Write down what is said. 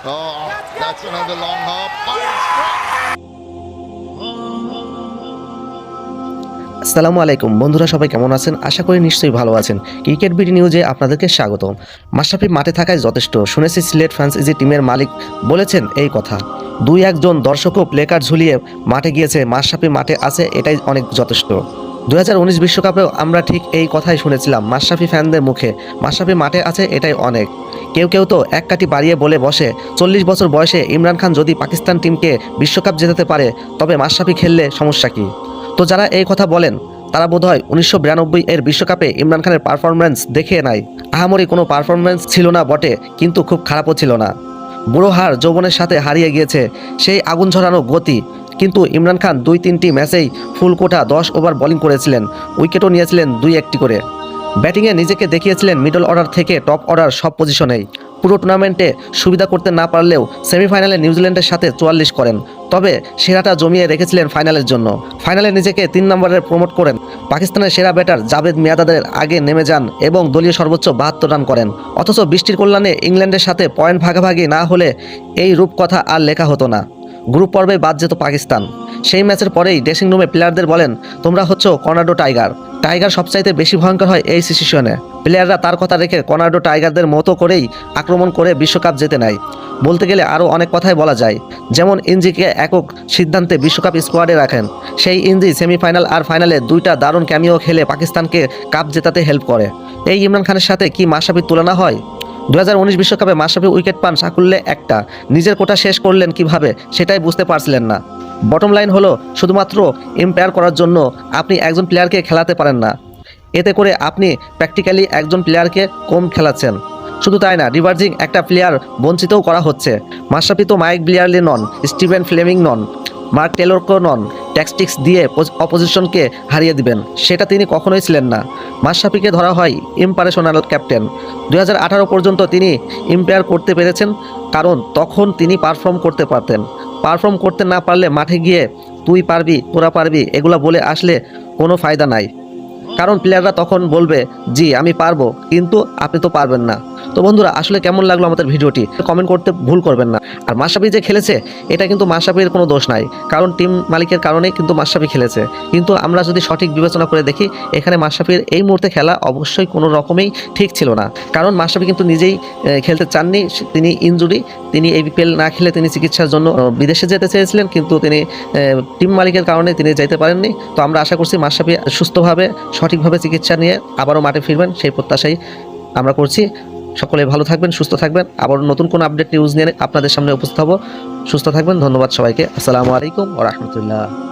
Oh, that's another long hop. আসসালামু আলাইকুম বন্ধুরা, সবাই কেমন আছেন? আশা করি নিশ্চয়ই ভালো আছেন। ক্রিকেট বিডি নিউজে আপনাদেরকে স্বাগত। মাশরাফি মাঠে থাকায় যথেষ্ট, শুনেছি সিলেট ফ্রান্সাইজি টিমের মালিক বলেছেন এই কথা। দুই একজন দর্শকও প্লেকার্ড ঝুলিয়ে মাঠে গিয়েছে, মাশরাফি মাঠে আছে, এটাই অনেক যথেষ্ট। 2019 বিশ্বকাপেও আমরা ঠিক এই কথাই শুনেছিলাম মাশরাফি ফ্যানদের মুখে, মাশরাফি মাঠে আছে, এটাই অনেক। কেউ কেউ তো এক কাঠি বাড়িয়ে বলে বসে 40 বছর বয়সে ইমরান খান যদি পাকিস্তান টিমকে বিশ্বকাপ জেতাতে পারে তবে মাশরাফি খেললে সমস্যা কী? তো যারা এই কথা বলেন তারা বোধহয় 1992 এর বিশ্বকাপে ইমরান খানের পারফরম্যান্স দেখে নাই। আহামরি কোনো পারফরম্যান্স ছিল না বটে, কিন্তু খুব খারাপও ছিল না। বুড়ো হার যৌবনের সাথে হারিয়ে গিয়েছে সেই আগুন ঝরানো গতি। কিন্তু ইমরান খান 2-3টি ম্যাচেই ফুল কোটা 10 ওভার বোলিং করেছিলেন, উইকেটও নিয়েছিলেন 2-1টি করে। ব্যাটিংয়ে নিজেকে দেখিয়েছিলেন মিডল অর্ডার থেকে টপ অর্ডার সব পজিশনেই। পুরো টুর্নামেন্টে সুবিধা করতে না পারলেও সেমিফাইনালে নিউজিল্যান্ডের সাথে 44 করেন, তবে সেরাটা জমিয়ে রেখেছিলেন ফাইনালের জন্য। ফাইনালে নিজেকে 3 নম্বরে প্রমোট করেন, পাকিস্তানের সেরা ব্যাটার জাভেদ মিয়াঁদাদের আগে নেমে যান এবং দলীয় সর্বোচ্চ 72 রান করেন। অথচ বৃষ্টির কল্যাণে ইংল্যান্ডের সাথে পয়েন্ট ভাগাভাগি না হলে এই রূপকথা আর লেখা হতো না। গ্রুপ পর্বে বাদ যেত পাকিস্তান। সেই ম্যাচের পরেই ড্রেসিং রুমে প্লেয়ারদের বলেন, তোমরা হচ্ছে কর্নাডো টাইগার। টাইগার সবচাইতে বেশি ভয়ঙ্কর হয় এই সিচুয়েশনে। প্লেয়াররা তার কথা রেখে কর্নাডো টাইগারদের মতো করেই আক্রমণ করে বিশ্বকাপ জিতে নেয়। বলতে গেলে আরও অনেক কথাই বলা যায়, যেমন ইঞ্জিকে একক সিদ্ধান্তে বিশ্বকাপ স্কোয়াডে রাখেন। সেই ইঞ্জি সেমিফাইনাল আর ফাইনালে 2টা দারুণ ক্যামিও খেলে পাকিস্তানকে কাপ জেতাতে হেল্প করে। এই ইমরান খানের সাথে কি মাশরাফির তুলনা হয়? 2019 বিশ্বকাপে মাশরাফি উইকেট পান সাকুল্যে একটা, নিজের কোটা শেষ করলেন কিভাবে সেটাই বুঝতে পারছিলেন না। বটম লাইন হলো শুধুমাত্র এম্পায়ার করার জন্য আপনি একজন প্লেয়ারকে খেলাতে পারেন না। এতে করে আপনি প্র্যাকটিক্যালি একজন প্লেয়ারকে কম খেলাচ্ছেন। শুধু তাই না, রিভার্জিং একটা প্লেয়ার বঞ্চিতও করা হচ্ছে। মাশরাফি তো মাইক ব্লিয়ারলি নন, স্টিভেন ফ্লেমিং নন, মার্ক টেলরকেও নন। ট্যাকটিক্স দিয়ে অপোজিশনকে হারিয়ে দিবেন, সেটা তিনি কখনোই ছিলেন না। মাশরাফিকে ধরা হয় ইম্পারেশনাল ক্যাপ্টেন। 2018 পর্যন্ত তিনি এম্পায়ার করতে পেরেছেন, কারণ তখন তিনি পারফর্ম করতে পারতেন। পারফর্ম করতে না পারলে মাঠে গিয়ে তুই পারবি, তোরা পারবি এগুলা বলে আসলে কোনো ফায়দা নাই, কারণ প্লেয়াররা তখন বলবে জি আমি পারবো, কিন্তু আপনি তো পারবেন না। তো বন্ধুরা, আসলে কেমন লাগলো আমাদের ভিডিওটি কমেন্ট করতে ভুল করবেন না। আর মাশরাফি যে খেলেছে এটা কিন্তু মাশরাফির কোনো দোষ নাই, কারণ টিম মালিকের কারণেই কিন্তু মাশরাফি খেলেছে। কিন্তু আমরা যদি সঠিক বিবেচনা করে দেখি, এখানে মাশরাফির এই মুহূর্তে খেলা অবশ্যই কোনো রকমেই ঠিক ছিল না, কারণ মাশরাফি কিন্তু নিজেই খেলতে চাননি। তিনি ইনজুরি, তিনি ABPL না খেলে তিনি চিকিৎসার জন্য বিদেশে যেতে চেয়েছিলেন, কিন্তু তিনি টিম মালিকের কারণে তিনি যাইতে পারেননি। তো আমরা আশা করছি মাশরাফি সুস্থভাবে সঠিকভাবে চিকিৎসা নিয়ে আবারও মাঠে ফিরবেন, সেই প্রত্যাশাই আমরা করছি। সকলে ভালো থাকবেন, সুস্থ থাকবেন। আবার নতুন কোন আপডেট নিউজ নিয়ে আপনাদের সামনে উপস্থিত হব। সুস্থ থাকবেন। ধন্যবাদ সবাইকে। আসসালামু আলাইকুম ওয়া রাহমাতুল্লাহ।